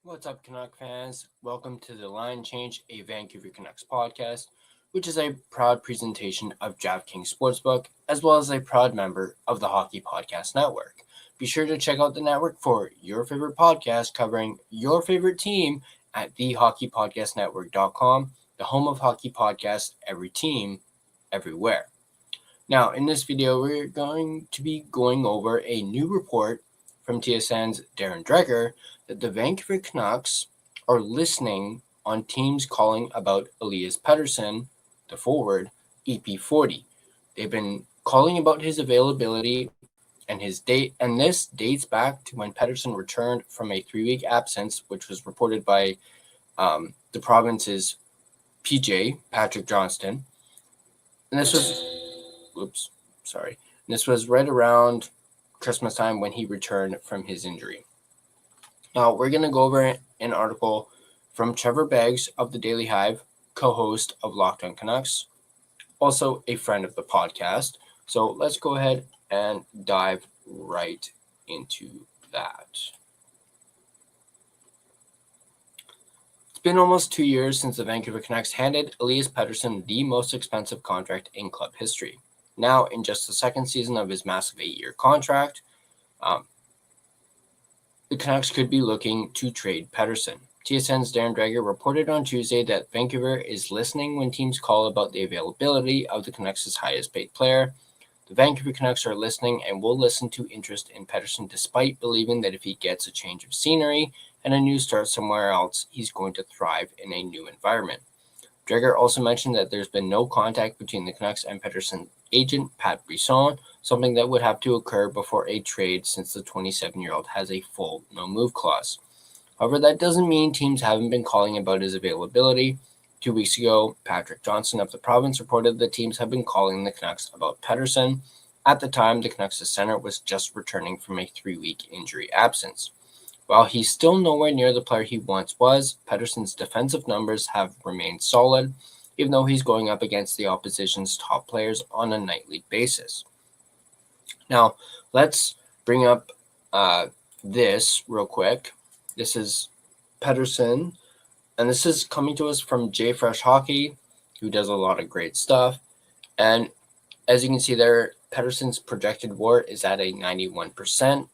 What's up, Canuck fans? Welcome to the Line Change, a Vancouver Canucks podcast, which is a proud presentation of DraftKings Sportsbook, as well as a proud member of the Hockey Podcast Network. Be sure to check out the network for your favorite podcast covering your favorite team at thehockeypodcastnetwork.com, the home of hockey podcasts, every team, everywhere. Now, in this video, we're going to be going over a new report from TSN's Darren Dregger that the Vancouver Canucks are listening on teams calling about Elias Pettersson, the forward, EP40. They've been calling about his availability and his date, and this dates back to when Pettersson returned from a 3-week absence, which was reported by the province's PJ, Patrick Johnston. And this was right around Christmas time when he returned from his injury. Now, we're going to go over an article from Trevor Beggs of the Daily Hive, co-host of Locked On Canucks, also a friend of the podcast. So let's go ahead and dive right into that. It's been almost 2 years since the Vancouver Canucks handed Elias Pettersson the most expensive contract in club history. Now, in just the second season of his massive 8-year contract, the Canucks could be looking to trade Pettersson. TSN's Darren Dregger reported on Tuesday that Vancouver is listening when teams call about the availability of the Canucks' highest paid player. The Vancouver Canucks are listening and will listen to interest in Pettersson despite believing that if he gets a change of scenery and a new start somewhere else, he's going to thrive in a new environment. Dregger also mentioned that there's been no contact between the Canucks and Pettersson's agent, Pat Brisson, something that would have to occur before a trade since the 27-year-old has a full no-move clause. However, that doesn't mean teams haven't been calling about his availability. 2 weeks ago, Patrick Johnston of the province reported that teams have been calling the Canucks about Pettersson. At the time, the Canucks' center was just returning from a 3-week injury absence. While he's still nowhere near the player he once was, Pettersson's defensive numbers have remained solid, even though he's going up against the opposition's top players on a nightly basis. Now, let's bring up this real quick. This is Pettersson, and this is coming to us from J Fresh Hockey, who does a lot of great stuff. And as you can see there, Pettersson's projected WAR is at a 91%.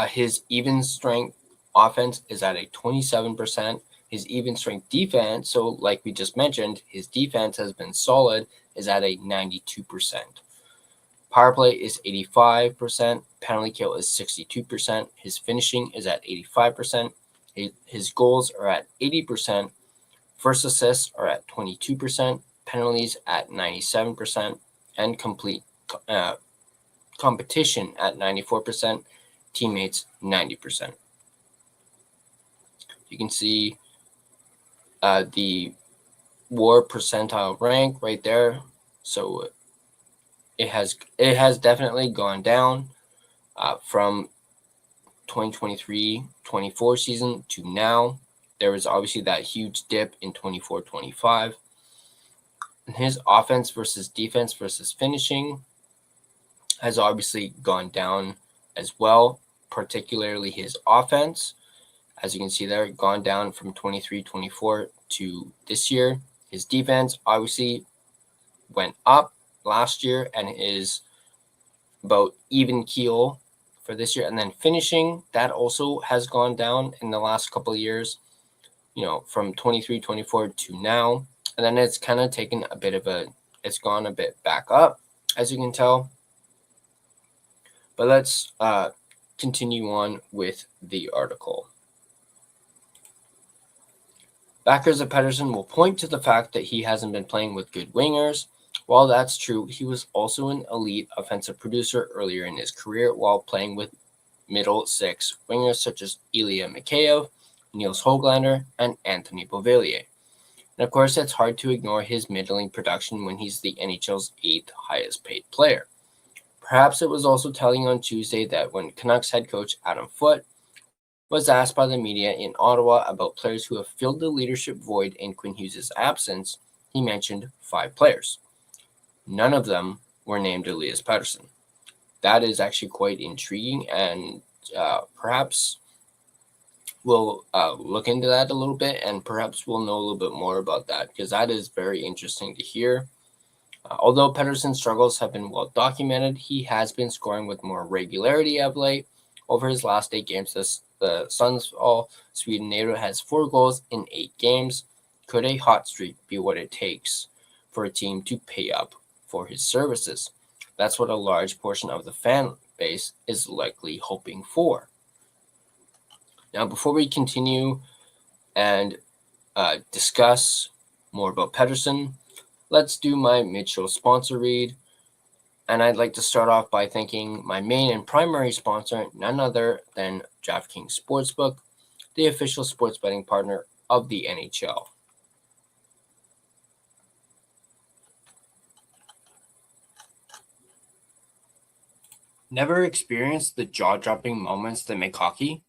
His even strength offense is at a 27%. His even strength defense, so like we just mentioned, his defense has been solid, is at a 92%. Power play is 85%. Penalty kill is 62%. His finishing is at 85%. His goals are at 80%. First assists are at 22%. Penalties at 97%. And complete competition at 94%. Teammates 90%. You can see the WAR percentile rank right there. So it has definitely gone down from 2023-24 season to now. There was obviously that huge dip in 24-25. And his offense versus defense versus finishing has obviously gone down as well, particularly his offense. As you can see there, gone down from 23-24 to this year. His defense obviously went up last year and is about even keel for this year. And then finishing, that also has gone down in the last couple of years, from 23-24 to now. And then it's kind of taken it's gone a bit back up, as you can tell. But let's continue on with the article. Backers of Pettersson will point to the fact that he hasn't been playing with good wingers. While that's true, he was also an elite offensive producer earlier in his career while playing with middle six wingers such as Ilya Mikheyev, Niels Höglander, and Anthony Beauvillier. And of course, it's hard to ignore his middling production when he's the NHL's 8th highest paid player. Perhaps it was also telling on Tuesday that when Canucks head coach Adam Foote was asked by the media in Ottawa about players who have filled the leadership void in Quinn Hughes' absence, he mentioned 5 players. None of them were named Elias Pettersson. That is actually quite intriguing and perhaps we'll look into that a little bit, and perhaps we'll know a little bit more about that, because that is very interesting to hear. Although Pettersson's struggles have been well documented, he has been scoring with more regularity of late. Over his last 8 games, the Sundsvall Sweden native has 4 goals in 8 games. Could a hot streak be what it takes for a team to pay up for his services? That's what a large portion of the fan base is likely hoping for. Now, before we continue and discuss more about Pettersson, let's do my mid-show sponsor read. And I'd like to start off by thanking my main and primary sponsor, none other than DraftKings Sportsbook, the official sports betting partner of the NHL. Never experienced the jaw-dropping moments that make hockey?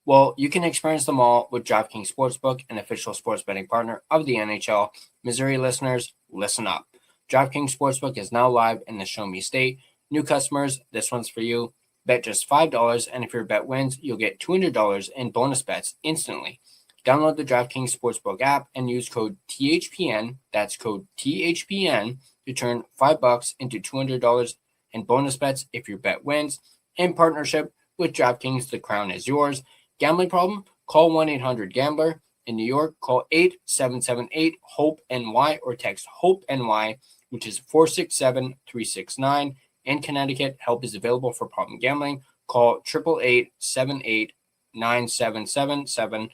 Well, you can experience them all with DraftKings Sportsbook, an official sports betting partner of the NHL. Missouri listeners, listen up. DraftKings Sportsbook is now live in the Show Me State. New customers, this one's for you. Bet just $5, and if your bet wins, you'll get $200 in bonus bets instantly. Download the DraftKings Sportsbook app and use code THPN, that's code THPN, to turn $5 into $200 in bonus bets if your bet wins. In partnership with DraftKings, the crown is yours. Gambling problem? Call 1-800-GAMBLER. In New York, call 877-8-HOPE-NY or text HOPE-NY, which is 467-369. In Connecticut, help is available for problem gambling. Call 888-78-9777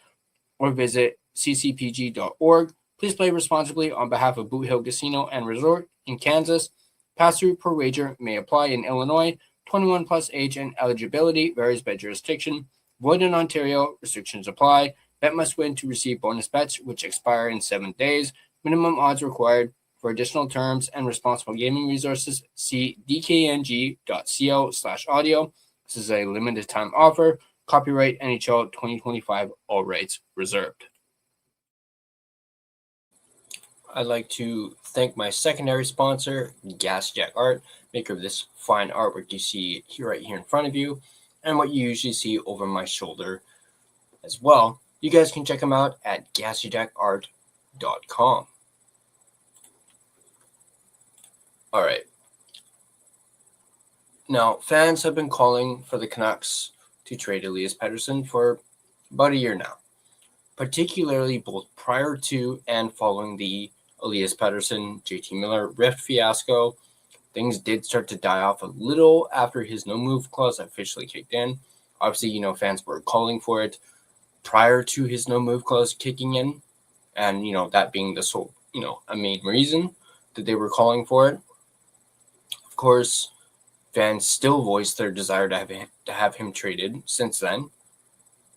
or visit ccpg.org. Please play responsibly on behalf of Boot Hill Casino and Resort in Kansas. Pass-through per wager may apply in Illinois. 21 plus age and eligibility varies by jurisdiction. Void in Ontario. Restrictions apply. Bet must win to receive bonus bets, which expire in 7 days. Minimum odds required. For additional terms and responsible gaming resources, see dkng.co/audio. This is a limited time offer. Copyright NHL 2025, all rights reserved. I'd like to thank my secondary sponsor, Gassy Jack Art, maker of this fine artwork you see here, right here in front of you, and what you usually see over my shoulder as well. You guys can check them out at GassyJackArt.com. All right. Now, fans have been calling for the Canucks to trade Elias Pettersson for about a year now, particularly both prior to and following the Elias Pettersson, JT Miller rift fiasco. Things did start to die off a little after his no-move clause officially kicked in. Obviously, fans were calling for it prior to his no-move clause kicking in, and, that being the sole, a main reason that they were calling for it. Of course, fans still voiced their desire to have him traded since then,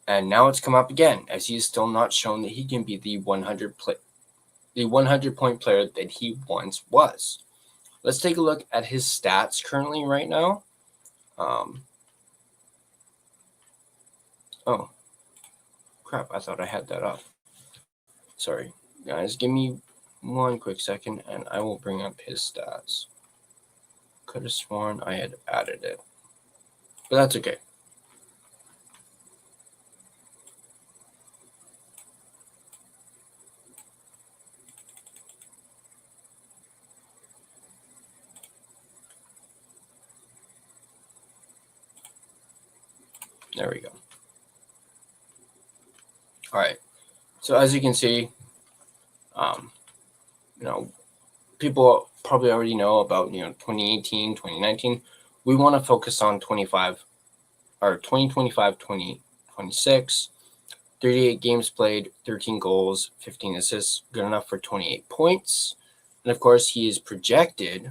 and now it's come up again, as he is still not shown that he can be the 100-point player that he once was. Let's take a look at his stats currently right now. Oh, crap, I thought I had that up. Sorry, guys, give me one quick second, and I will bring up his stats. Could have sworn I had added it, but that's okay. There we go. All right. So as you can see, people probably already know about 2018, 2019. We want to focus on 2025, 2026. 38 games played, 13 goals, 15 assists, good enough for 28 points. And of course, he is projected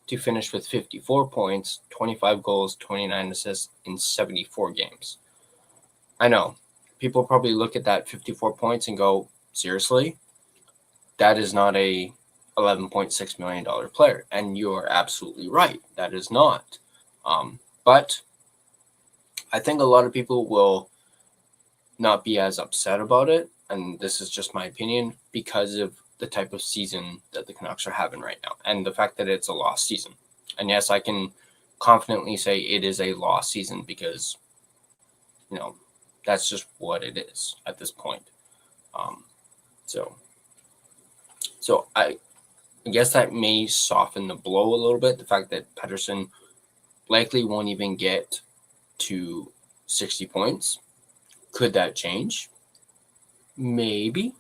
to finish with 54 points, 25 goals, 29 assists in 74 games. I know, people probably look at that 54 points and go, seriously? That is not a $11.6 million player. And you are absolutely right. That is not. But I think a lot of people will not be as upset about it. And this is just my opinion because of the type of season that the Canucks are having right now and the fact that it's a lost season. And yes, I can confidently say it is a lost season because, That's just what it is at this point. So I guess that may soften the blow a little bit. The fact that Pettersson likely won't even get to 60 points. Could that change? Maybe.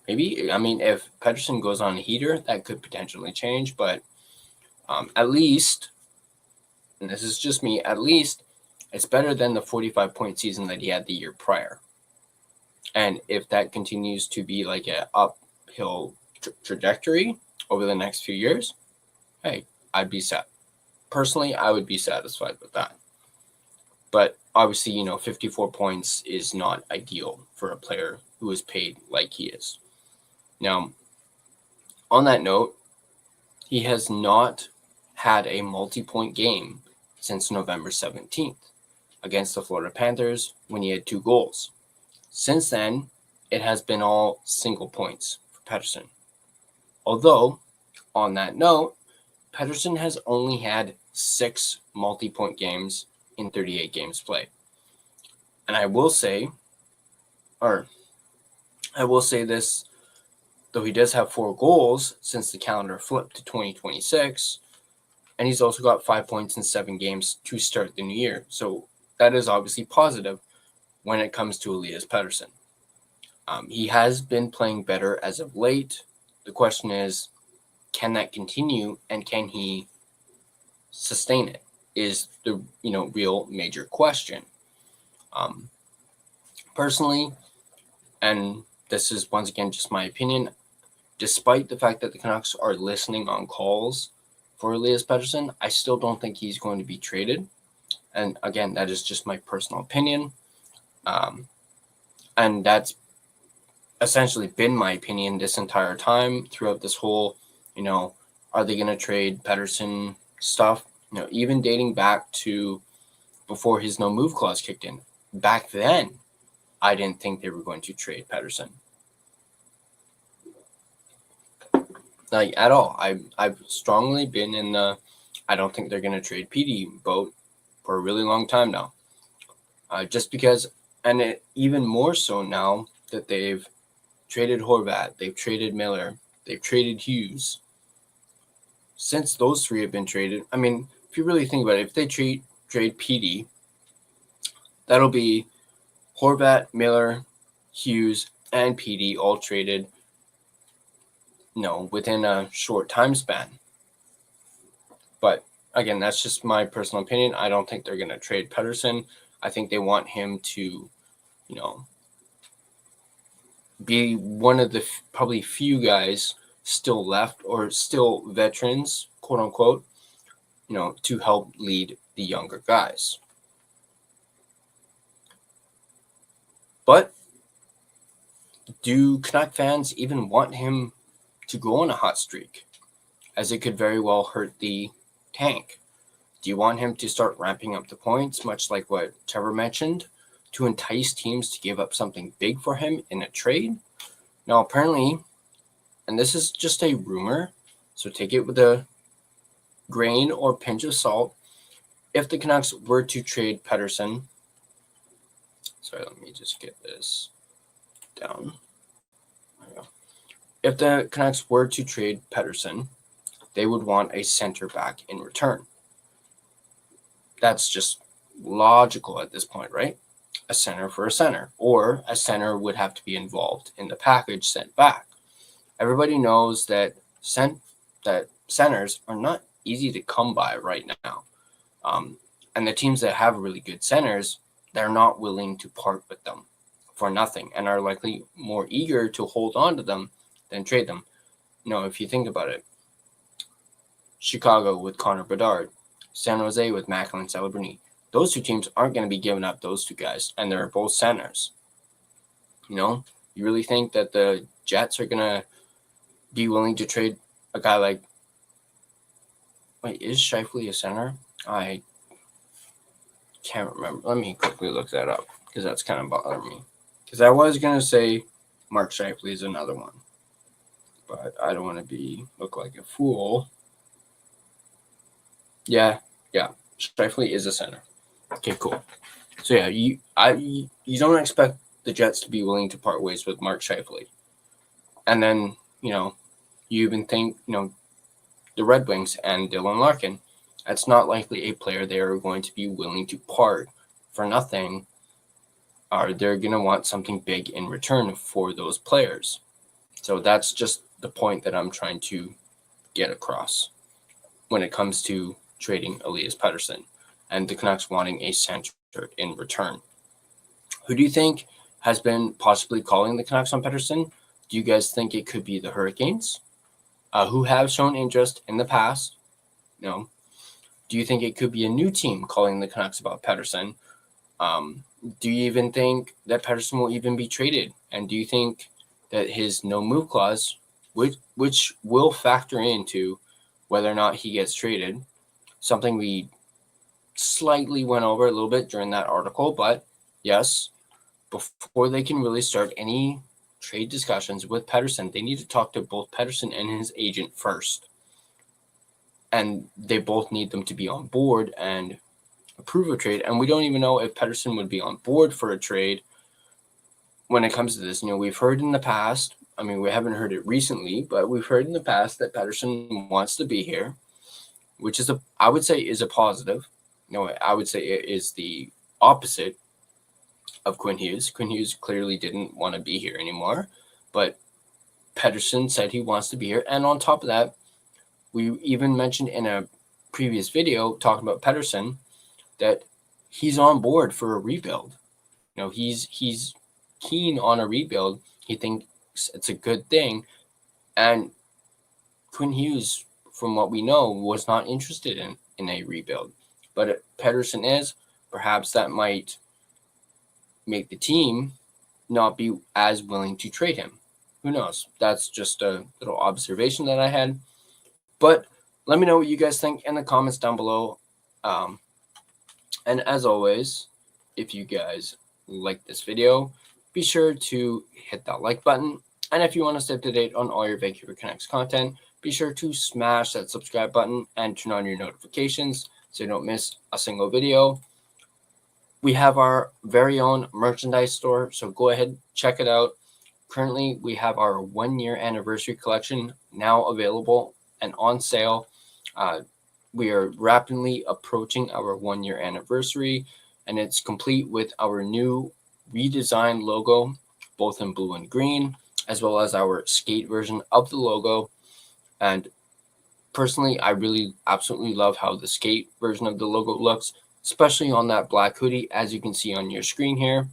I mean, if Pettersson goes on a heater, that could potentially change. But at least, and this is just me, at least it's better than the 45-point season that he had the year prior. And if that continues to be like an uphill trajectory over the next few years, hey, I'd be set. Personally, I would be satisfied with that. But obviously, 54 points is not ideal for a player who is paid like he is. Now, on that note, he has not had a multi-point game since November 17th against the Florida Panthers when he had 2 goals. Since then, it has been all single points for Pettersson. Although, on that note, Pettersson has only had 6 multi-point games in 38 games played. And I will say this, though he does have 4 goals since the calendar flipped to 2026, and he's also got 5 points in 7 games to start the new year. So that is obviously positive when it comes to Elias Pettersson. He has been playing better as of late. The question is, can that continue and can he sustain it? Is the real major question. Personally, and this is once again just my opinion, despite the fact that the Canucks are listening on calls for Elias Pettersson, I still don't think he's going to be traded. And again, that is just my personal opinion. And that's essentially been my opinion this entire time throughout this whole, are they going to trade Pettersson stuff? Even dating back to before his no move clause kicked in. Back then, I didn't think they were going to trade Pettersson. Like, at all. I've strongly been in the I don't think they're going to trade PD boat for a really long time now. Just because, and even more so now that they've traded Horvat, they've traded Miller, they've traded Hughes. Since those 3 have been traded, I mean, if you really think about it, if they trade PD, that'll be Horvat, Miller, Hughes, and PD all traded, within a short time span. But again, that's just my personal opinion. I don't think they're going to trade Pettersson. I think they want him to, be one of the probably few guys still left or still veterans, quote unquote, to help lead the younger guys. But do Canuck fans even want him to go on a hot streak, as it could very well hurt the tank? Do you want him to start ramping up the points, much like what Trevor mentioned, to entice teams to give up something big for him in a trade? Now, apparently, and this is just a rumor, so take it with a grain or pinch of salt, if the Canucks were to trade Pettersson, sorry, let me just get this down. There we go. If the Canucks were to trade Pettersson, they would want a center back in return. That's just logical at this point, right? A center for a center, or a center would have to be involved in the package sent back. Everybody knows that centers are not easy to come by right now. And the teams that have really good centers, they're not willing to part with them for nothing and are likely more eager to hold on to them than trade them. If you think about it, Chicago with Connor Bedard, San Jose with Macklin Celebrini, those 2 teams aren't going to be giving up those 2 guys, and they're both centers. You really think that the Jets are going to be willing to trade a guy like, wait, is Scheifele a center? I can't remember. Let me quickly look that up, because that's kind of bothering me. Because I was going to say Mark Scheifele is another one, but I don't want to look like a fool. Yeah, Scheifele is a center. Okay, cool. So yeah, you don't expect the Jets to be willing to part ways with Mark Scheifele. And then, you even think, the Red Wings and Dylan Larkin. That's not likely a player they are going to be willing to part for nothing, or they're going to want something big in return for those players. So that's just the point that I'm trying to get across when it comes to trading Elias Pettersson and the Canucks wanting a center in return. Who do you think has been possibly calling the Canucks on Pettersson? Do you guys think it could be the Hurricanes, who have shown interest in the past? No. Do you think it could be a new team calling the Canucks about Pettersson? Do you even think that Pettersson will even be traded? And do you think that his no move clause, which will factor into whether or not he gets traded, something we slightly went over a little bit during that article, but yes, before they can really start any trade discussions with Pettersson, they need to talk to both Pettersson and his agent first. And they both need them to be on board and approve a trade. And we don't even know if Pettersson would be on board for a trade when it comes to this. We've heard in the past, we haven't heard it recently, but we've heard in the past that Pettersson wants to be here, which I would say is a positive. I would say it is the opposite of Quinn Hughes. Quinn Hughes clearly didn't want to be here anymore, but Pettersson said he wants to be here. And on top of that, we even mentioned in a previous video talking about Pettersson that he's on board for a rebuild. He's keen on a rebuild. He thinks it's a good thing. And Quinn Hughes, from what we know, was not interested in a rebuild. But Pettersson is. Perhaps that might make the team not be as willing to trade him. Who knows? That's just a little observation that I had. But let me know what you guys think in the comments down below. And as always, if you guys like this video, be sure to hit that like button. And if you want to stay up to date on all your Vancouver Canucks content, be sure to smash that subscribe button and turn on your notifications so you don't miss a single video. We have our very own merchandise store, so go ahead, check it out. Currently, we have our 1-year anniversary collection now available and on sale. We are rapidly approaching our 1-year anniversary, and it's complete with our new redesigned logo, both in blue and green, as well as our skate version of the logo. And personally, I really absolutely love how the skate version of the logo looks, especially on that black hoodie, as you can see on your screen here.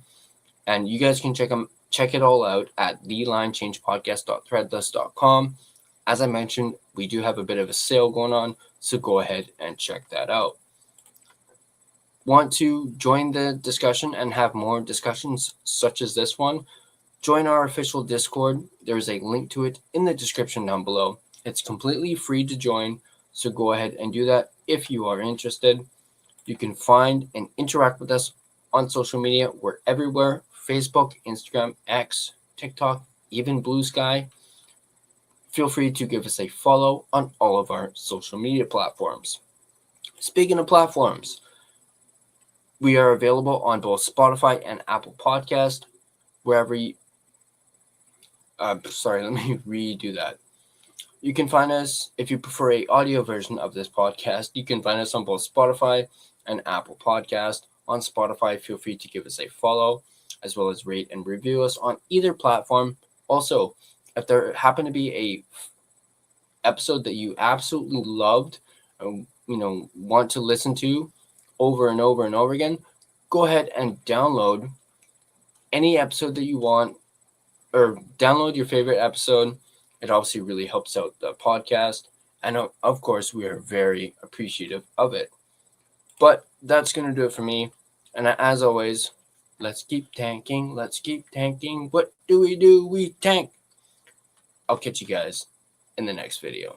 And you guys can check it all out at thelinechangepodcast.threadless.com. As I mentioned, we do have a bit of a sale going on, so go ahead and check that out. Want to join the discussion and have more discussions such as this one? Join our official Discord. There's a link to it in the description down below. It's completely free to join, so go ahead and do that if you are interested. You can find and interact with us on social media. We're everywhere: Facebook, Instagram, X, TikTok, even Blue Sky. Feel free to give us a follow on all of our social media platforms. Speaking of platforms, we are available on both Spotify and Apple Podcast. Wherever you... let me redo that. You can find us, if you prefer an audio version of this podcast, you can find us on both Spotify and Apple Podcast. On Spotify, feel free to give us a follow, as well as rate and review us on either platform. Also, if there happened to be a episode that you absolutely loved, want to listen to over and over and over again, go ahead and download any episode that you want, or download your favorite episode. It obviously really helps out the podcast, and of course, we are very appreciative of it. But that's going to do it for me. And as always, let's keep tanking. Let's keep tanking. What do? We tank. I'll catch you guys in the next video.